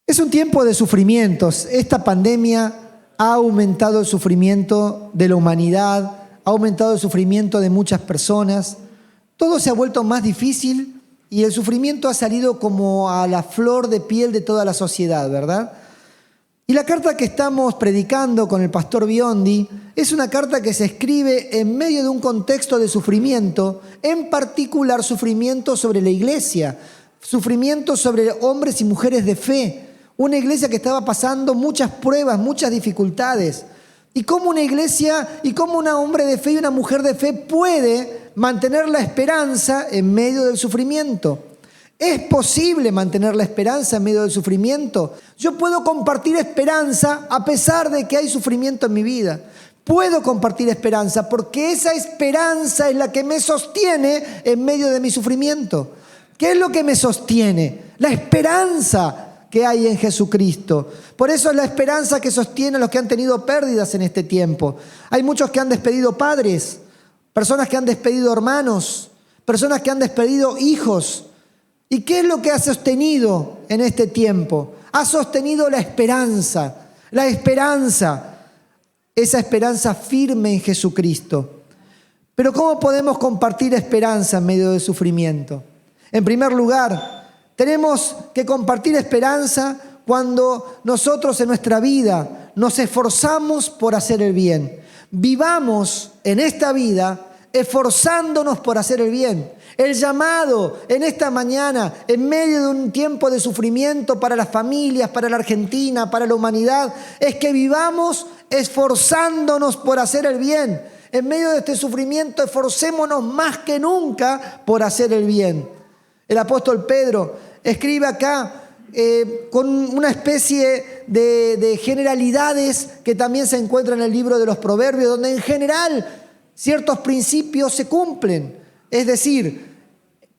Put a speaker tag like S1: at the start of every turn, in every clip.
S1: Es un tiempo de sufrimientos. Esta pandemia ha aumentado el sufrimiento de la humanidad, ha aumentado el sufrimiento de muchas personas. Todo se ha vuelto más difícil y el sufrimiento ha salido como a la flor de piel de toda la sociedad, ¿verdad? Y la carta que estamos predicando con el pastor Biondi es una carta que se escribe en medio de un contexto de sufrimiento, en particular sufrimiento sobre la iglesia, sufrimiento sobre hombres y mujeres de fe, una iglesia que estaba pasando muchas pruebas, muchas dificultades. Y cómo una iglesia y cómo un hombre de fe y una mujer de fe puede mantener la esperanza en medio del sufrimiento. ¿Es posible mantener la esperanza en medio del sufrimiento? Yo puedo compartir esperanza a pesar de que hay sufrimiento en mi vida. Puedo compartir esperanza porque esa esperanza es la que me sostiene en medio de mi sufrimiento. ¿Qué es lo que me sostiene? La esperanza que hay en Jesucristo. Por eso es la esperanza que sostiene a los que han tenido pérdidas en este tiempo. Hay muchos que han despedido padres, personas que han despedido hermanos, personas que han despedido hijos. ¿Y qué es lo que ha sostenido en este tiempo? Ha sostenido la esperanza, esa esperanza firme en Jesucristo. Pero ¿cómo podemos compartir esperanza en medio del sufrimiento? En primer lugar, tenemos que compartir esperanza cuando nosotros en nuestra vida nos esforzamos por hacer el bien. Vivamos en esta vida esforzándonos por hacer el bien. El llamado en esta mañana, en medio de un tiempo de sufrimiento para las familias, para la Argentina, para la humanidad, es que vivamos esforzándonos por hacer el bien. En medio de este sufrimiento, esforcémonos más que nunca por hacer el bien. El apóstol Pedro escribe acá con una especie de generalidades que también se encuentran en el libro de los Proverbios, donde en general ciertos principios se cumplen. Es decir,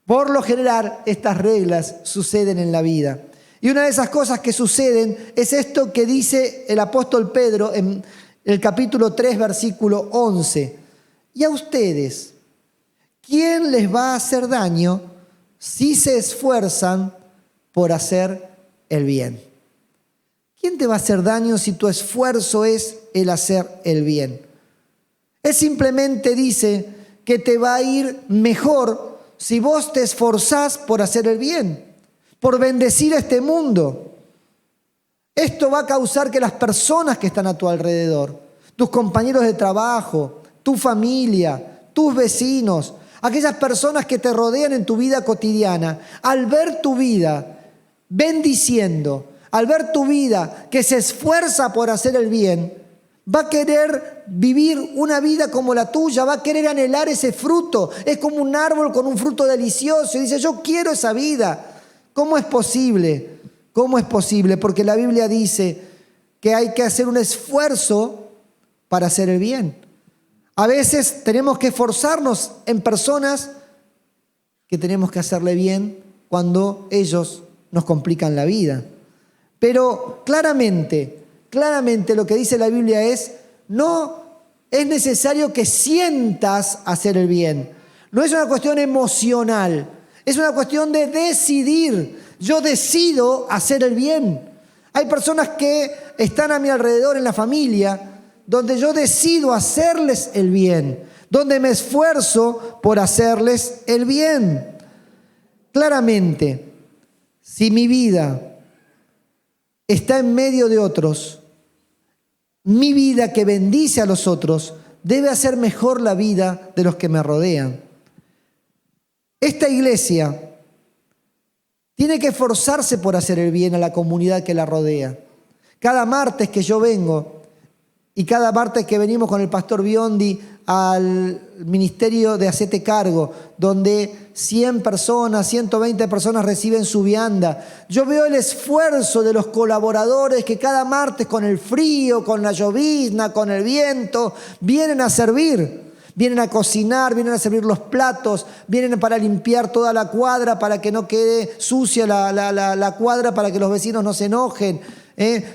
S1: por lo general estas reglas suceden en la vida. Y una de esas cosas que suceden es esto que dice el apóstol Pedro en el capítulo 3, versículo 11. Y a ustedes, ¿quién les va a hacer daño si se esfuerzan por hacer el bien? ¿Quién te va a hacer daño si tu esfuerzo es el hacer el bien? Él simplemente dice que te va a ir mejor si vos te esforzás por hacer el bien, por bendecir este mundo. Esto va a causar que las personas que están a tu alrededor, tus compañeros de trabajo, tu familia, tus vecinos, aquellas personas que te rodean en tu vida cotidiana, al ver tu vida bendiciendo, al ver tu vida que se esfuerza por hacer el bien, va a querer vivir una vida como la tuya, va a querer anhelar ese fruto. Es como un árbol con un fruto delicioso y dice, yo quiero esa vida. ¿Cómo es posible? ¿Cómo es posible? Porque la Biblia dice que hay que hacer un esfuerzo para hacer el bien. A veces tenemos que esforzarnos en personas que tenemos que hacerle bien cuando ellos nos complican la vida. Pero claramente lo que dice la Biblia es, no es necesario que sientas hacer el bien. No es una cuestión emocional, es una cuestión de decidir. Yo decido hacer el bien. Hay personas que están a mi alrededor en la familia, donde yo decido hacerles el bien, donde me esfuerzo por hacerles el bien. Claramente, si mi vida está en medio de otros, mi vida que bendice a los otros debe hacer mejor la vida de los que me rodean. Esta iglesia tiene que esforzarse por hacer el bien a la comunidad que la rodea. Cada martes que yo vengo y cada martes que venimos con el pastor Biondi al ministerio de Hacete Cargo, donde 100 personas, 120 personas reciben su vianda. Yo veo el esfuerzo de los colaboradores que cada martes con el frío, con la llovizna, con el viento, vienen a servir. Vienen a cocinar, vienen a servir los platos, vienen para limpiar toda la cuadra para que no quede sucia la cuadra, para que los vecinos no se enojen.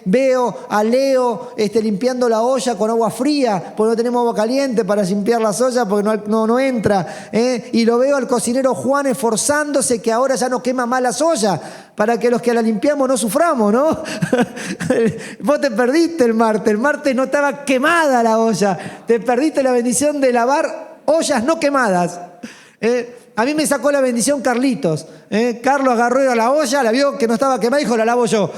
S1: Veo a Leo limpiando la olla con agua fría, porque no tenemos agua caliente para limpiar las ollas porque no entra. Y lo veo al cocinero Juan esforzándose que ahora ya no quema más las ollas, para que los que la limpiamos no suframos, ¿no? Vos te perdiste el martes no estaba quemada la olla, te perdiste la bendición de lavar ollas no quemadas. A mí me sacó la bendición Carlitos. Carlos agarró a la olla, la vio que no estaba quemada y dijo, la lavo yo.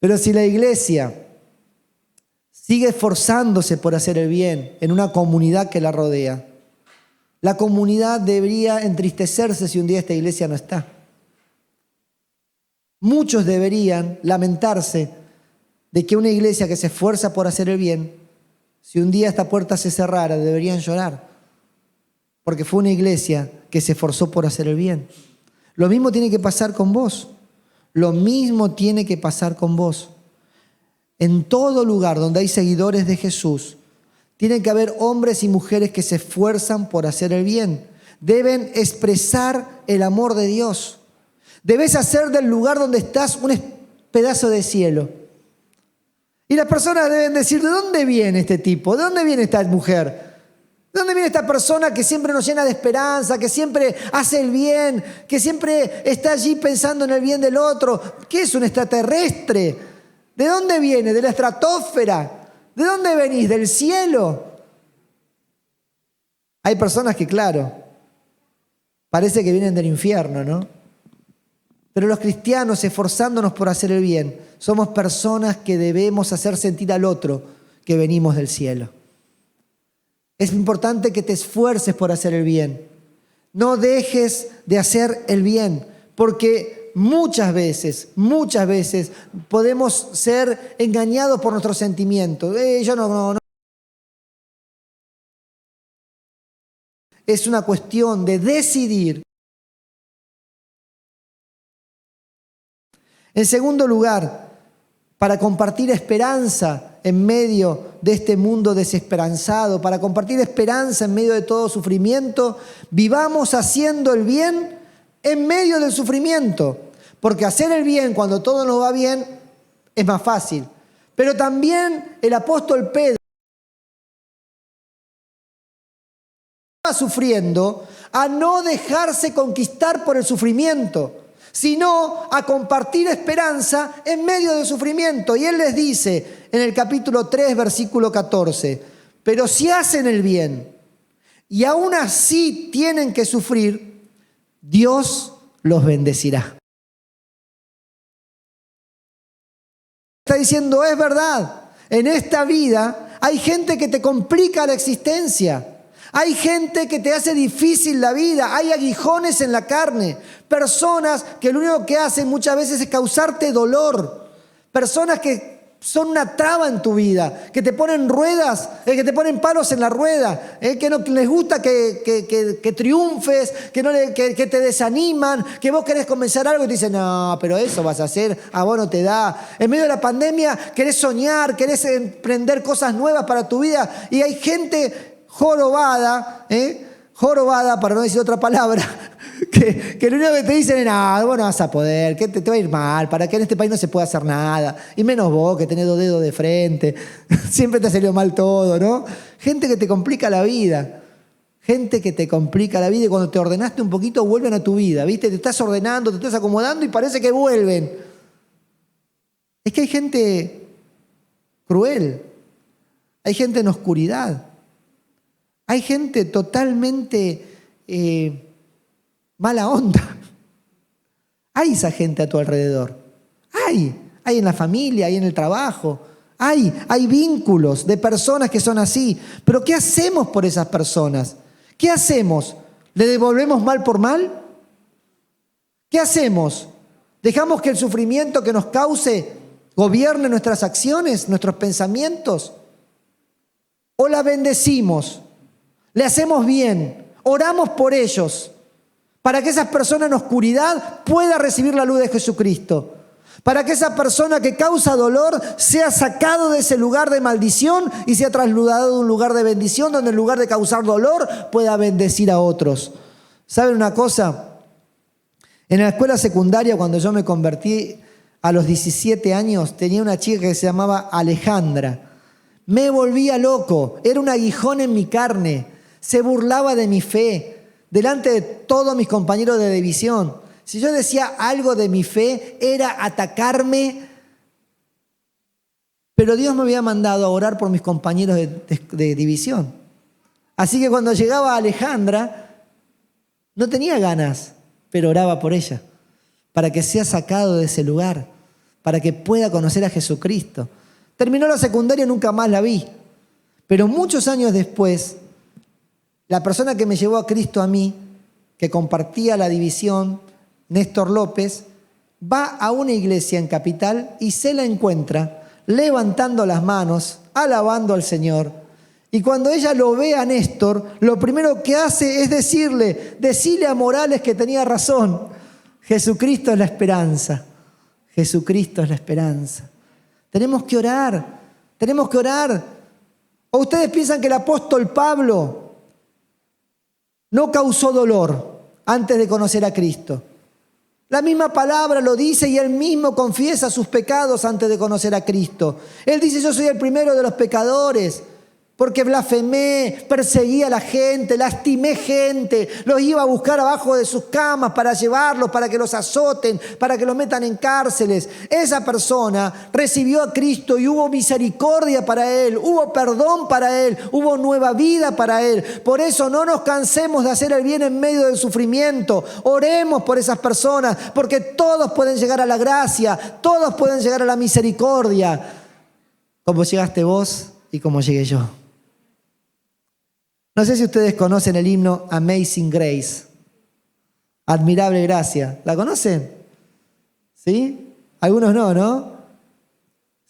S1: Pero si la iglesia sigue esforzándose por hacer el bien en una comunidad que la rodea, la comunidad debería entristecerse si un día esta iglesia no está. Muchos deberían lamentarse de que una iglesia que se esfuerza por hacer el bien, si un día esta puerta se cerrara, deberían llorar. Porque fue una iglesia que se esforzó por hacer el bien. Lo mismo tiene que pasar con vos. Lo mismo tiene que pasar con vos. En todo lugar donde hay seguidores de Jesús, tienen que haber hombres y mujeres que se esfuerzan por hacer el bien. Deben expresar el amor de Dios. Debes hacer del lugar donde estás un pedazo de cielo. Y las personas deben decir, ¿de dónde viene este tipo? ¿De dónde viene esta mujer? ¿De dónde viene esta persona que siempre nos llena de esperanza, que siempre hace el bien, que siempre está allí pensando en el bien del otro? ¿Qué es un extraterrestre? ¿De dónde viene? ¿De la estratosfera? ¿De dónde venís? ¿Del cielo? Hay personas que, claro, parece que vienen del infierno, ¿no? Pero los cristianos, esforzándonos por hacer el bien, somos personas que debemos hacer sentir al otro que venimos del cielo. Es importante que te esfuerces por hacer el bien. No dejes de hacer el bien, porque muchas veces podemos ser engañados por nuestros sentimientos. Yo no. Es una cuestión de decidir. En segundo lugar, para compartir esperanza en medio de este mundo desesperanzado, para compartir esperanza en medio de todo sufrimiento, vivamos haciendo el bien en medio del sufrimiento. Porque hacer el bien cuando todo nos va bien es más fácil. Pero también el apóstol Pedro estaba sufriendo a no dejarse conquistar por el sufrimiento, sino a compartir esperanza en medio del sufrimiento. Y él les dice en el capítulo 3, versículo 14, pero si hacen el bien y aún así tienen que sufrir, Dios los bendecirá. Está diciendo, es verdad, en esta vida hay gente que te complica la existencia. Hay gente que te hace difícil la vida, hay aguijones en la carne, personas que lo único que hacen muchas veces es causarte dolor, personas que son una traba en tu vida, que te ponen ruedas, que te ponen palos en la rueda, que no les gusta que triunfes, que te desaniman, que vos querés comenzar algo y te dicen, no, pero eso vas a hacer, a vos no te da. En medio de la pandemia querés soñar, querés emprender cosas nuevas para tu vida y hay gente jorobada, para no decir otra palabra, que lo único que te dicen es, no, vos no vas a poder, que te va a ir mal, para que en este país no se pueda hacer nada, y menos vos que tenés 2 dedos de frente, siempre te ha salido mal todo, ¿no? Gente que te complica la vida, y cuando te ordenaste un poquito vuelven a tu vida, ¿viste? Te estás ordenando, te estás acomodando y parece que vuelven. Es que hay gente cruel, hay gente en oscuridad. Hay gente totalmente mala onda. Hay esa gente a tu alrededor. Hay en la familia, hay en el trabajo. Hay vínculos de personas que son así. Pero ¿qué hacemos por esas personas? ¿Qué hacemos? ¿Le devolvemos mal por mal? ¿Qué hacemos? ¿Dejamos que el sufrimiento que nos cause gobierne nuestras acciones, nuestros pensamientos? ¿O la bendecimos? Le hacemos bien, oramos por ellos, para que esas personas en oscuridad puedan recibir la luz de Jesucristo, para que esa persona que causa dolor sea sacado de ese lugar de maldición y sea trasladado a un lugar de bendición, donde en lugar de causar dolor pueda bendecir a otros. ¿Saben una cosa? En la escuela secundaria, cuando yo me convertí, a los 17 años, tenía una chica que se llamaba Alejandra. Me volvía loco, era un aguijón en mi carne, se burlaba de mi fe, delante de todos mis compañeros de división. Si yo decía algo de mi fe, era atacarme. Pero Dios me había mandado a orar por mis compañeros de división. Así que cuando llegaba Alejandra, no tenía ganas, pero oraba por ella, para que sea sacado de ese lugar, para que pueda conocer a Jesucristo. Terminó la secundaria y nunca más la vi. Pero muchos años después, la persona que me llevó a Cristo a mí, que compartía la división, Néstor López, va a una iglesia en Capital y se la encuentra levantando las manos, alabando al Señor. Y cuando ella lo ve a Néstor, lo primero que hace es decirle a Morales que tenía razón. Jesucristo es la esperanza. Jesucristo es la esperanza. Tenemos que orar, tenemos que orar. ¿O ustedes piensan que el apóstol Pablo no causó dolor antes de conocer a Cristo? La misma palabra lo dice y él mismo confiesa sus pecados antes de conocer a Cristo. Él dice: yo soy el primero de los pecadores, porque blasfemé, perseguí a la gente, lastimé gente, los iba a buscar abajo de sus camas para llevarlos, para que los azoten, para que los metan en cárceles. Esa persona recibió a Cristo y hubo misericordia para él, hubo perdón para él, hubo nueva vida para él. Por eso no nos cansemos de hacer el bien en medio del sufrimiento. Oremos por esas personas, porque todos pueden llegar a la gracia, todos pueden llegar a la misericordia, como llegaste vos y como llegué yo. No sé si ustedes conocen el himno Amazing Grace, Admirable Gracia. ¿La conocen? ¿Sí? Algunos no, ¿no?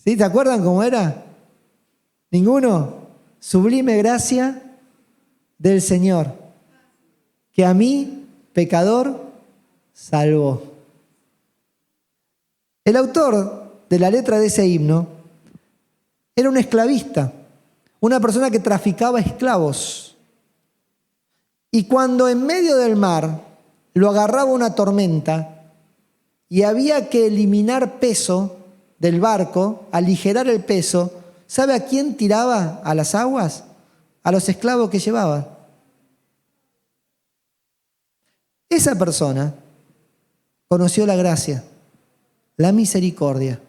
S1: ¿Sí? ¿Te acuerdan cómo era? ¿Ninguno? Sublime gracia del Señor, que a mí, pecador, salvó. El autor de la letra de ese himno era un esclavista, una persona que traficaba esclavos. Y cuando en medio del mar lo agarraba una tormenta y había que eliminar peso del barco, aligerar el peso, ¿sabe a quién tiraba a las aguas? A los esclavos que llevaba. Esa persona conoció la gracia, la misericordia,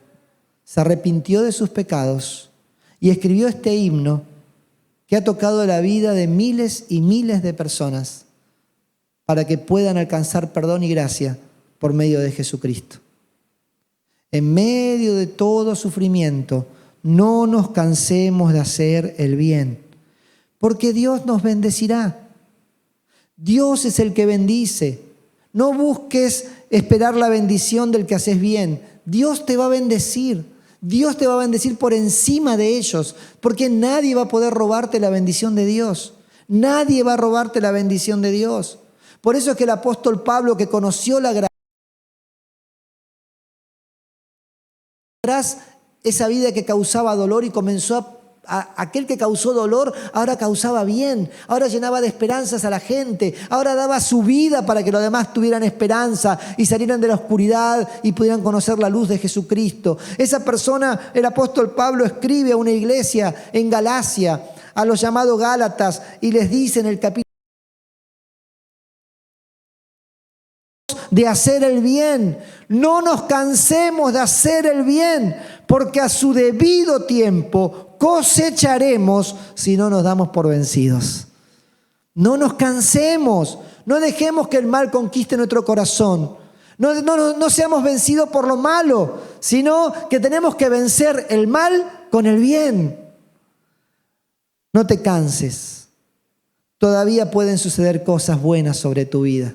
S1: se arrepintió de sus pecados y escribió este himno que ha tocado la vida de miles y miles de personas para que puedan alcanzar perdón y gracia por medio de Jesucristo. En medio de todo sufrimiento, no nos cansemos de hacer el bien, porque Dios nos bendecirá. Dios es el que bendice. No busques esperar la bendición del que haces bien. Dios te va a bendecir. Dios te va a bendecir por encima de ellos, porque nadie va a poder robarte la bendición de Dios. Nadie va a robarte la bendición de Dios. Por eso es que el apóstol Pablo, que conoció la gracia, esa vida que causaba dolor y comenzó aquel que causó dolor, ahora causaba bien, ahora llenaba de esperanzas a la gente, ahora daba su vida para que los demás tuvieran esperanza y salieran de la oscuridad y pudieran conocer la luz de Jesucristo. Esa persona, el apóstol Pablo, escribe a una iglesia en Galacia, a los llamados Gálatas, y les dice en el capítulo de hacer el bien. No nos cansemos de hacer el bien, porque a su debido tiempo cosecharemos si no nos damos por vencidos. No nos cansemos, no dejemos que el mal conquiste nuestro corazón. No seamos vencidos por lo malo, sino que tenemos que vencer el mal con el bien. No te canses. Todavía pueden suceder cosas buenas sobre tu vida.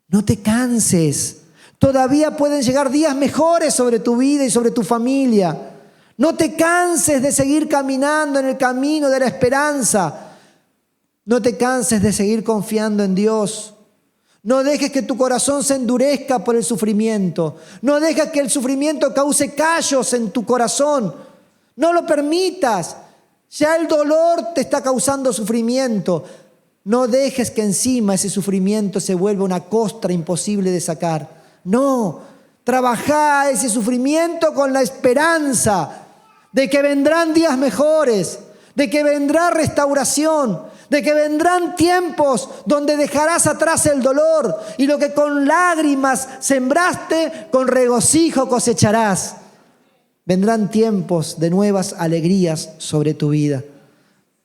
S1: No te canses. Todavía pueden llegar días mejores sobre tu vida y sobre tu familia. No te canses de seguir caminando en el camino de la esperanza. No te canses de seguir confiando en Dios. No dejes que tu corazón se endurezca por el sufrimiento. No dejes que el sufrimiento cause callos en tu corazón. No lo permitas. Ya el dolor te está causando sufrimiento. No dejes que encima ese sufrimiento se vuelva una costra imposible de sacar. No, Trabajá ese sufrimiento con la esperanza de que vendrán días mejores, de que vendrá restauración, de que vendrán tiempos donde dejarás atrás el dolor y lo que con lágrimas sembraste, con regocijo cosecharás. Vendrán tiempos de nuevas alegrías sobre tu vida.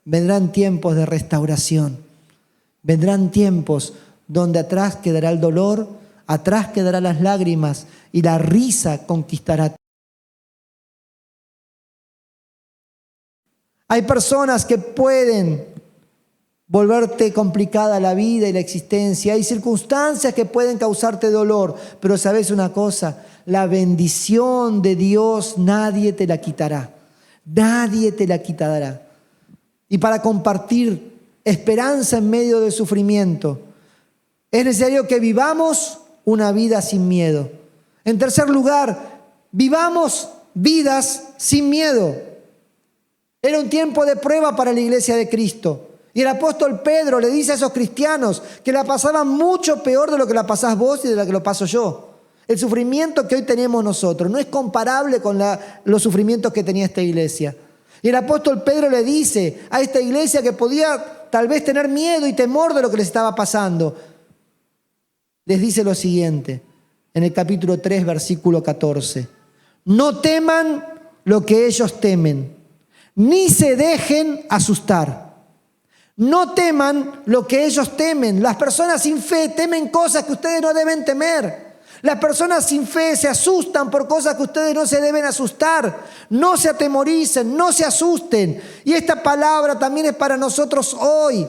S1: Vendrán tiempos de restauración. Vendrán tiempos donde atrás quedará el dolor, atrás quedarán las lágrimas y la risa conquistará. Hay personas que pueden volverte complicada la vida y la existencia. Hay circunstancias que pueden causarte dolor, pero ¿sabes una cosa? La bendición de Dios nadie te la quitará. Nadie te la quitará. Y para compartir esperanza en medio del sufrimiento, es necesario que vivamos una vida sin miedo. En tercer lugar, vivamos vidas sin miedo. Era un tiempo de prueba para la iglesia de Cristo. Y el apóstol Pedro le dice a esos cristianos que la pasaban mucho peor de lo que la pasás vos y de lo que lo paso yo. El sufrimiento que hoy tenemos nosotros no es comparable con los sufrimientos que tenía esta iglesia. Y el apóstol Pedro le dice a esta iglesia que podía tal vez tener miedo y temor de lo que les estaba pasando. Les dice lo siguiente, en el capítulo 3, versículo 14. No teman lo que ellos temen, ni se dejen asustar. No teman lo que ellos temen. Las personas sin fe temen cosas que ustedes no deben temer. Las personas sin fe se asustan por cosas que ustedes no se deben asustar. No se atemoricen, no se asusten. Y esta palabra también es para nosotros hoy.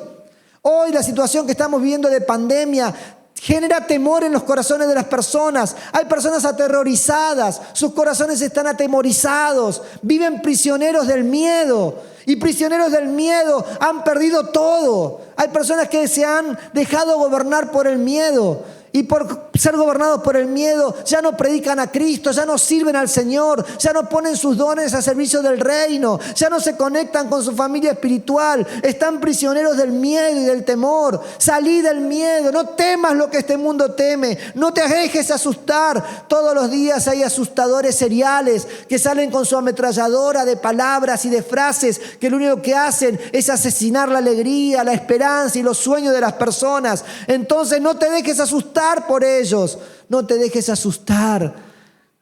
S1: Hoy la situación que estamos viviendo de pandemia genera temor en los corazones de las personas. Hay personas aterrorizadas, sus corazones están atemorizados, viven prisioneros del miedo. Y prisioneros del miedo han perdido todo. Hay personas que se han dejado gobernar por el miedo. Y por ser gobernados por el miedo, ya no predican a Cristo, ya no sirven al Señor, ya no ponen sus dones a servicio del reino, ya no se conectan con su familia espiritual. Están prisioneros del miedo y del temor. Salí del miedo, no temas lo que este mundo teme, no te dejes asustar. Todos los días hay asustadores seriales que salen con su ametralladora de palabras y de frases que lo único que hacen es asesinar la alegría, la esperanza y los sueños de las personas. Entonces no te dejes asustar por ellos, no te dejes asustar.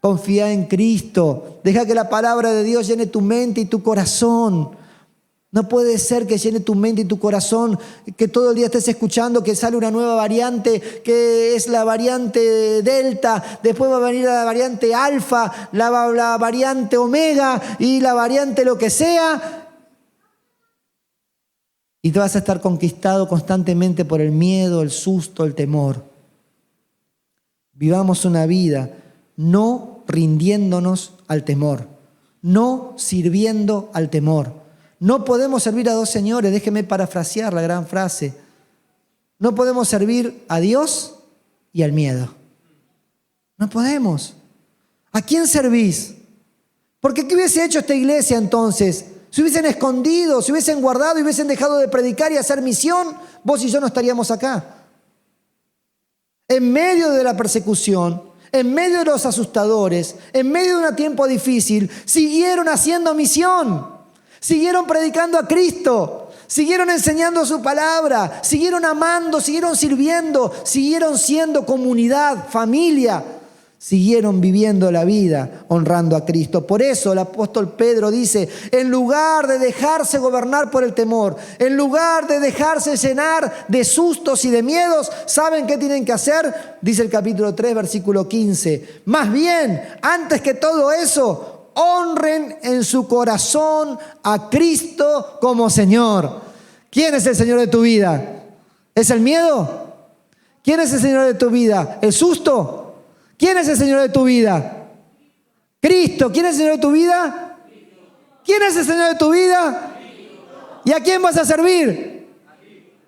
S1: Confía en Cristo, deja que la palabra de Dios llene tu mente y tu corazón. No puede ser que llene tu mente y tu corazón, que todo el día estés escuchando que sale una nueva variante, que es la variante Delta, después va a venir la variante Alfa, la variante Omega y la variante lo que sea. Y te vas a estar conquistado constantemente por el miedo, el susto, el temor. Vivamos una vida no rindiéndonos al temor, no sirviendo al temor. No podemos servir a dos señores, déjeme parafrasear la gran frase. No podemos servir a Dios y al miedo. No podemos. ¿A quién servís? Porque ¿qué hubiese hecho esta iglesia entonces? Si hubiesen escondido, si hubiesen guardado y hubiesen dejado de predicar y hacer misión, vos y yo no estaríamos acá. En medio de la persecución, en medio de los asustadores, en medio de un tiempo difícil, siguieron haciendo misión, siguieron predicando a Cristo, siguieron enseñando su palabra, siguieron amando, siguieron sirviendo, siguieron siendo comunidad, familia, siguieron viviendo la vida honrando a Cristo. Por eso el apóstol Pedro dice, en lugar de dejarse gobernar por el temor, en lugar de dejarse llenar de sustos y de miedos, ¿saben qué tienen que hacer? Dice el capítulo 3, versículo 15. Más bien, antes que todo eso, honren en su corazón a Cristo como Señor. ¿Quién es el Señor de tu vida? ¿Es el miedo? ¿Quién es el Señor de tu vida? ¿El susto? ¿Quién es el Señor de tu vida? Cristo. ¿Quién es el Señor de tu vida? ¿Quién es el Señor de tu vida? ¿Y a quién vas a servir?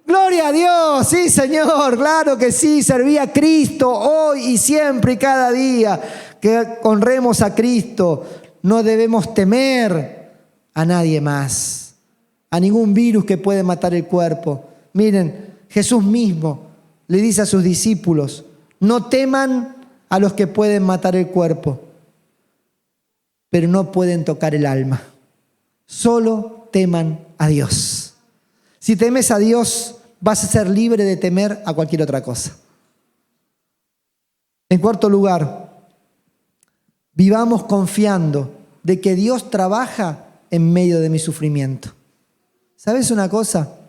S1: Gloria a Dios, sí Señor, claro que sí, serví a Cristo hoy y siempre y cada día. Que honremos a Cristo, no debemos temer a nadie más, a ningún virus que puede matar el cuerpo. Miren, Jesús mismo le dice a sus discípulos, no teman a los que pueden matar el cuerpo, pero no pueden tocar el alma. Solo teman a Dios. Si temes a Dios, vas a ser libre de temer a cualquier otra cosa. En cuarto lugar, vivamos confiando de que Dios trabaja en medio de mi sufrimiento. ¿Sabes una cosa?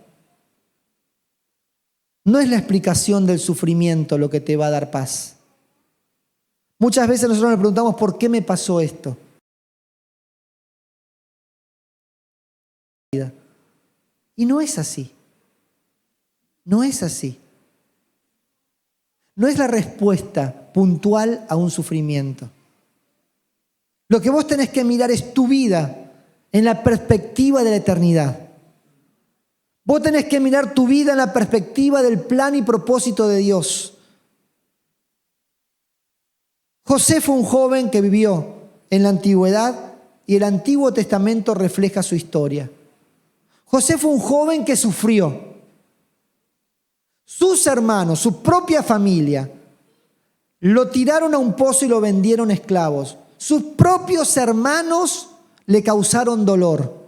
S1: No es la explicación del sufrimiento lo que te va a dar paz. Muchas veces nosotros nos preguntamos, ¿por qué me pasó esto? Y no es así. No es así. No es la respuesta puntual a un sufrimiento. Lo que vos tenés que mirar es tu vida en la perspectiva de la eternidad. Vos tenés que mirar tu vida en la perspectiva del plan y propósito de Dios. José fue un joven que vivió en la antigüedad y el Antiguo Testamento refleja su historia. José fue un joven que sufrió. Sus hermanos, su propia familia, lo tiraron a un pozo y lo vendieron esclavos. Sus propios hermanos le causaron dolor.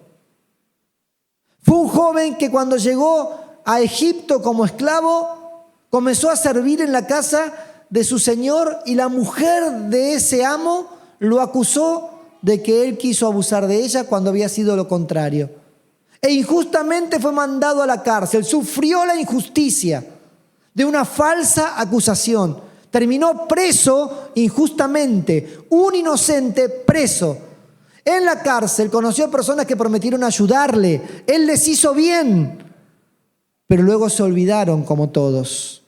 S1: Fue un joven que cuando llegó a Egipto como esclavo, comenzó a servir en la casa de su señor y la mujer de ese amo lo acusó de que él quiso abusar de ella cuando había sido lo contrario. E injustamente fue mandado a la cárcel, sufrió la injusticia de una falsa acusación. Terminó preso injustamente, un inocente preso. En la cárcel conoció a personas que prometieron ayudarle. Él les hizo bien, pero luego se olvidaron como todos.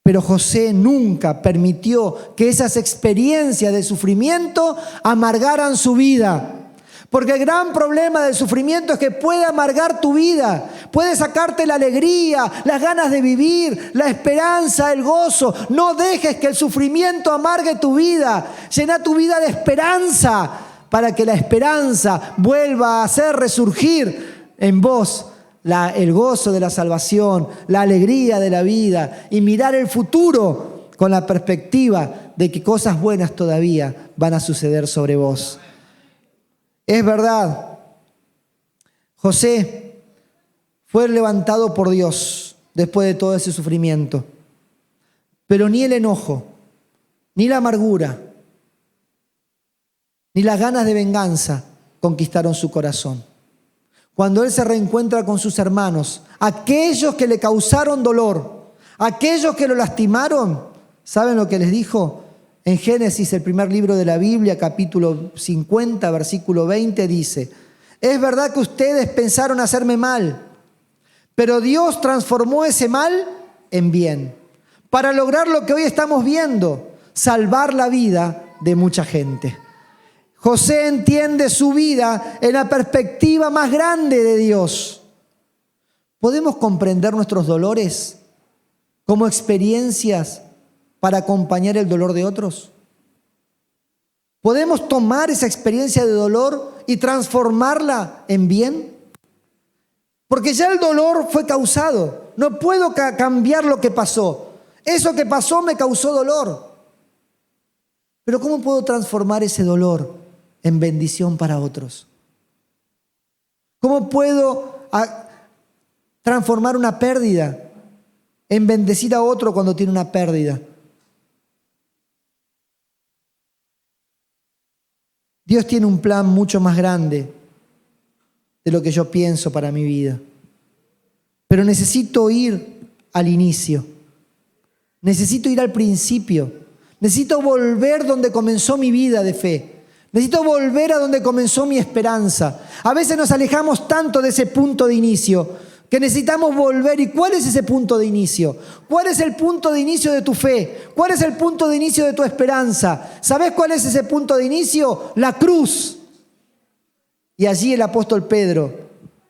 S1: Pero José nunca permitió que esas experiencias de sufrimiento amargaran su vida. Porque el gran problema del sufrimiento es que puede amargar tu vida, puede sacarte la alegría, las ganas de vivir, la esperanza, el gozo. No dejes que el sufrimiento amargue tu vida. Llena tu vida de esperanza para que la esperanza vuelva a hacer resurgir en vos el gozo de la salvación, la alegría de la vida y mirar el futuro con la perspectiva de que cosas buenas todavía van a suceder sobre vos. Es verdad, José fue levantado por Dios después de todo ese sufrimiento, pero ni el enojo, ni la amargura, ni las ganas de venganza conquistaron su corazón. Cuando él se reencuentra con sus hermanos, aquellos que le causaron dolor, aquellos que lo lastimaron, ¿saben lo que les dijo? En Génesis, el primer libro de la Biblia, capítulo 50, versículo 20, dice: es verdad que ustedes pensaron hacerme mal, pero Dios transformó ese mal en bien, para lograr lo que hoy estamos viendo, salvar la vida de mucha gente. José entiende su vida en la perspectiva más grande de Dios. ¿Podemos comprender nuestros dolores como experiencias para acompañar el dolor de otros? ¿Podemos tomar esa experiencia de dolor y transformarla en bien? Porque ya el dolor fue causado. No puedo cambiar lo que pasó. Eso que pasó me causó dolor. Pero ¿cómo puedo transformar ese dolor en bendición para otros? ¿Cómo puedo transformar una pérdida en bendecir a otro cuando tiene una pérdida? Dios tiene un plan mucho más grande de lo que yo pienso para mi vida. Pero necesito ir al inicio. Necesito ir al principio. Necesito volver donde comenzó mi vida de fe. Necesito volver a donde comenzó mi esperanza. A veces nos alejamos tanto de ese punto de inicio que necesitamos volver. ¿Y cuál es ese punto de inicio? ¿Cuál es el punto de inicio de tu fe? ¿Cuál es el punto de inicio de tu esperanza? ¿Sabes cuál es ese punto de inicio? La cruz. Y allí el apóstol Pedro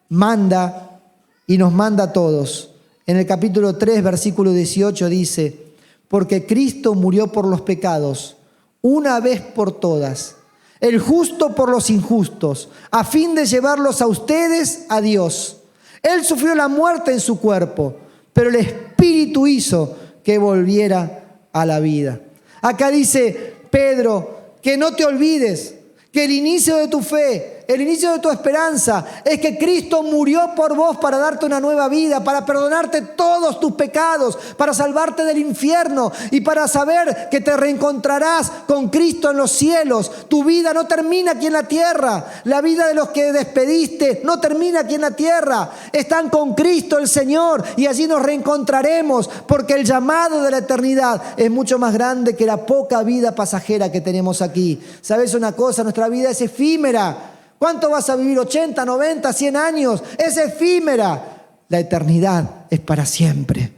S1: manda y nos manda a todos. En el capítulo 3, versículo 18 dice: porque Cristo murió por los pecados, una vez por todas, el justo por los injustos, a fin de llevarlos a ustedes a Dios. Él sufrió la muerte en su cuerpo, pero el Espíritu hizo que volviera a la vida. Acá dice Pedro, que no te olvides que el inicio de tu fe, el inicio de tu esperanza es que Cristo murió por vos para darte una nueva vida, para perdonarte todos tus pecados, para salvarte del infierno y para saber que te reencontrarás con Cristo en los cielos. Tu vida no termina aquí en la tierra. La vida de los que despediste no termina aquí en la tierra. Están con Cristo el Señor y allí nos reencontraremos, porque el llamado de la eternidad es mucho más grande que la poca vida pasajera que tenemos aquí. ¿Sabes una cosa? Nuestra vida es efímera. ¿Cuánto vas a vivir? ¿80, 90, 100 años? Es efímera. La eternidad es para siempre.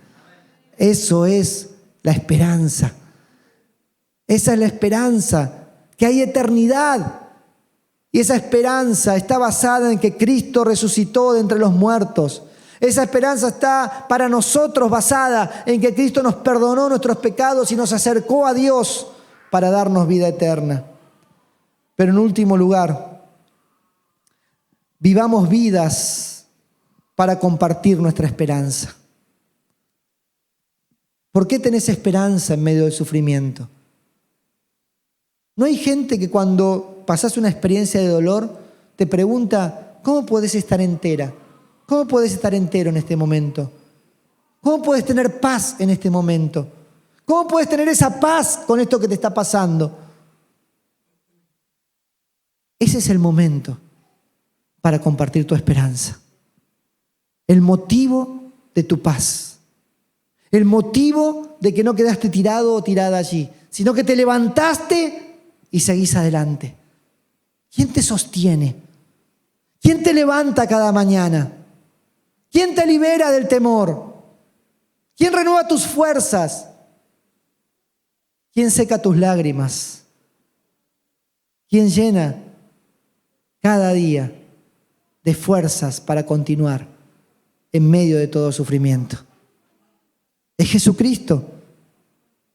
S1: Eso es la esperanza. Esa es la esperanza, que hay eternidad. Y esa esperanza está basada en que Cristo resucitó de entre los muertos. Esa esperanza está para nosotros basada en que Cristo nos perdonó nuestros pecados y nos acercó a Dios para darnos vida eterna. Pero en último lugar, vivamos vidas para compartir nuestra esperanza. ¿Por qué tenés esperanza en medio del sufrimiento? ¿No hay gente que cuando pasás una experiencia de dolor te pregunta, ¿cómo podés estar entera? ¿Cómo podés estar entero en este momento? ¿Cómo podés tener paz en este momento? ¿Cómo podés tener esa paz con esto que te está pasando? Ese es el momento para compartir tu esperanza. El motivo de tu paz. El motivo de que no quedaste tirado o tirada allí, sino que te levantaste y seguís adelante. ¿Quién te sostiene? ¿Quién te levanta cada mañana? ¿Quién te libera del temor? ¿Quién renueva tus fuerzas? ¿Quién seca tus lágrimas? ¿Quién llena cada día de fuerzas para continuar en medio de todo sufrimiento? Es Jesucristo.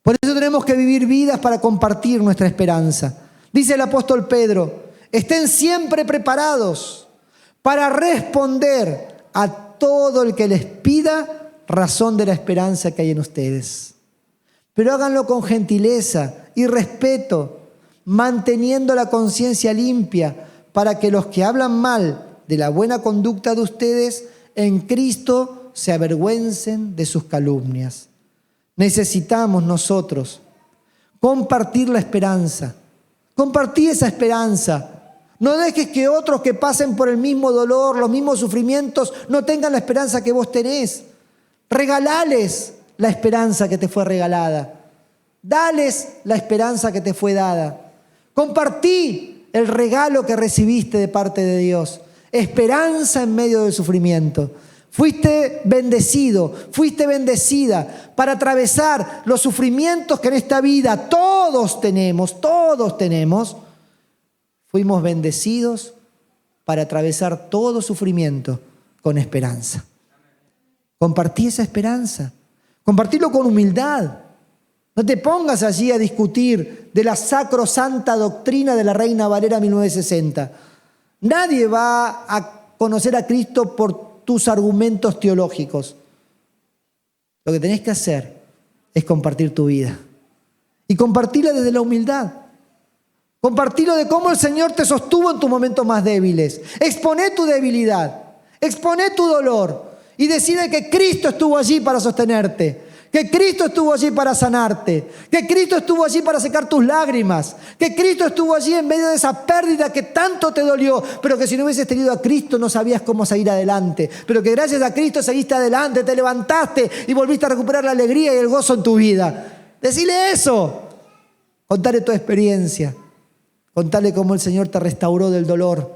S1: Por eso tenemos que vivir vidas para compartir nuestra esperanza. Dice el apóstol Pedro, estén siempre preparados para responder a todo el que les pida razón de la esperanza que hay en ustedes. Pero háganlo con gentileza y respeto, manteniendo la conciencia limpia, para que los que hablan mal de la buena conducta de ustedes en Cristo se avergüencen de sus calumnias. Necesitamos nosotros compartir la esperanza. Compartí esa esperanza. No dejes que otros que pasen por el mismo dolor, los mismos sufrimientos, no tengan la esperanza que vos tenés. Regalales la esperanza que te fue regalada. Dales la esperanza que te fue dada. Compartí el regalo que recibiste de parte de Dios. Esperanza en medio del sufrimiento. Fuiste bendecido, fuiste bendecida para atravesar los sufrimientos que en esta vida todos tenemos. Fuimos bendecidos para atravesar todo sufrimiento con esperanza. Compartí esa esperanza. Compartilo con humildad. No te pongas allí a discutir de la sacrosanta doctrina de la Reina Valera 1960. Nadie va a conocer a Cristo por tus argumentos teológicos. Lo que tenés que hacer es compartir tu vida. Y compartirla desde la humildad. Compartirlo de cómo el Señor te sostuvo en tus momentos más débiles. Exponé tu debilidad. Exponé tu dolor. Y decide que Cristo estuvo allí para sostenerte. Que Cristo estuvo allí para sanarte. Que Cristo estuvo allí para secar tus lágrimas. Que Cristo estuvo allí en medio de esa pérdida que tanto te dolió. Pero que si no hubieses tenido a Cristo no sabías cómo seguir adelante. Pero que gracias a Cristo seguiste adelante, te levantaste y volviste a recuperar la alegría y el gozo en tu vida. Decile eso. Contale tu experiencia. Contale cómo el Señor te restauró del dolor.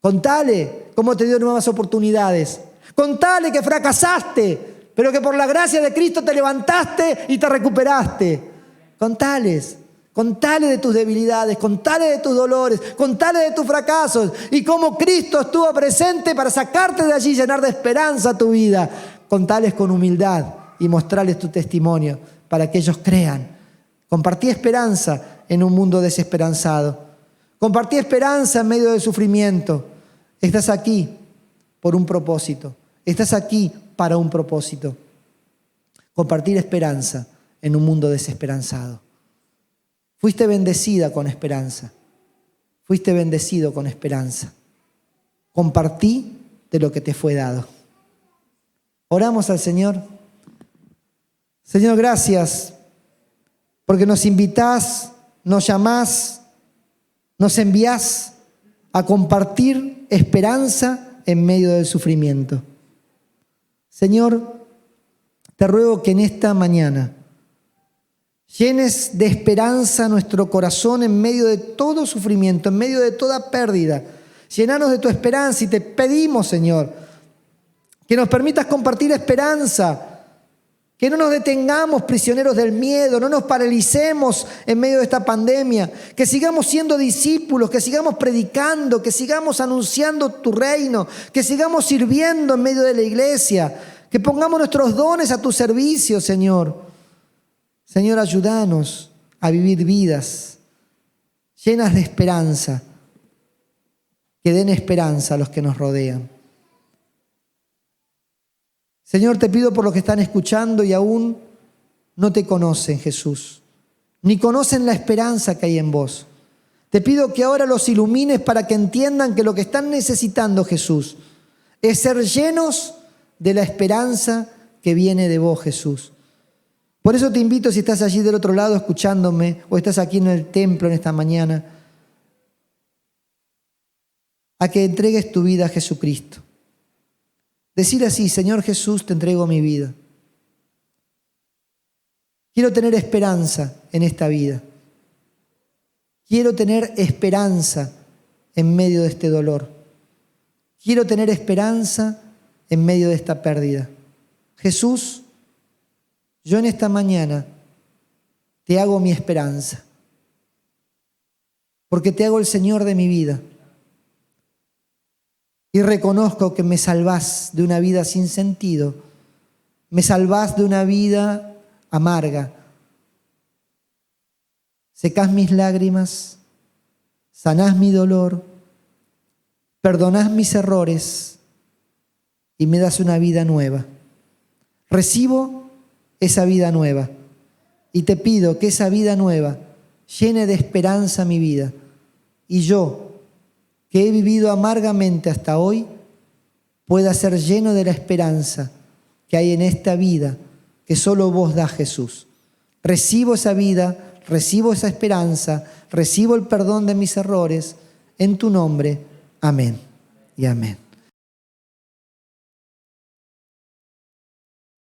S1: Contale cómo te dio nuevas oportunidades. Contale que fracasaste, pero que por la gracia de Cristo te levantaste y te recuperaste. Contale de tus debilidades, contale de tus dolores, contale de tus fracasos y cómo Cristo estuvo presente para sacarte de allí y llenar de esperanza tu vida. Contales con humildad y mostrarles tu testimonio para que ellos crean. Compartí esperanza en un mundo desesperanzado. Compartí esperanza en medio del sufrimiento. Estás aquí por un propósito. Estás aquí para un propósito. Compartir esperanza en un mundo desesperanzado. Fuiste bendecida con esperanza. Fuiste bendecido con esperanza. Compartí de lo que te fue dado. Oramos al Señor. Señor, gracias porque nos invitás, nos llamás, nos enviás a compartir esperanza en medio del sufrimiento. Señor, te ruego que en esta mañana llenes de esperanza nuestro corazón en medio de todo sufrimiento, en medio de toda pérdida. Llenanos de tu esperanza y te pedimos, Señor, que nos permitas compartir esperanza, que no nos detengamos prisioneros del miedo, no nos paralicemos en medio de esta pandemia, que sigamos siendo discípulos, que sigamos predicando, que sigamos anunciando tu reino, que sigamos sirviendo en medio de la iglesia, que pongamos nuestros dones a tu servicio, Señor. Señor, ayúdanos a vivir vidas llenas de esperanza, que den esperanza a los que nos rodean. Señor, te pido por los que están escuchando y aún no te conocen, Jesús, ni conocen la esperanza que hay en vos. Te pido que ahora los ilumines para que entiendan que lo que están necesitando, Jesús, es ser llenos de la esperanza que viene de vos, Jesús. Por eso te invito, si estás allí del otro lado escuchándome o estás aquí en el templo en esta mañana, a que entregues tu vida a Jesucristo. Decir así: Señor Jesús, te entrego mi vida. Quiero tener esperanza en esta vida. Quiero tener esperanza en medio de este dolor. Quiero tener esperanza en medio de esta pérdida. Jesús, yo en esta mañana te hago mi esperanza, porque te hago el Señor de mi vida. Y reconozco que me salvás de una vida sin sentido, me salvás de una vida amarga. Secás mis lágrimas, sanás mi dolor, perdonás mis errores y me das una vida nueva. Recibo esa vida nueva y te pido que esa vida nueva llene de esperanza mi vida, y yo, que he vivido amargamente hasta hoy, pueda ser lleno de la esperanza que hay en esta vida que solo vos das, Jesús. Recibo esa vida, recibo esa esperanza, recibo el perdón de mis errores, en tu nombre. Amén y amén.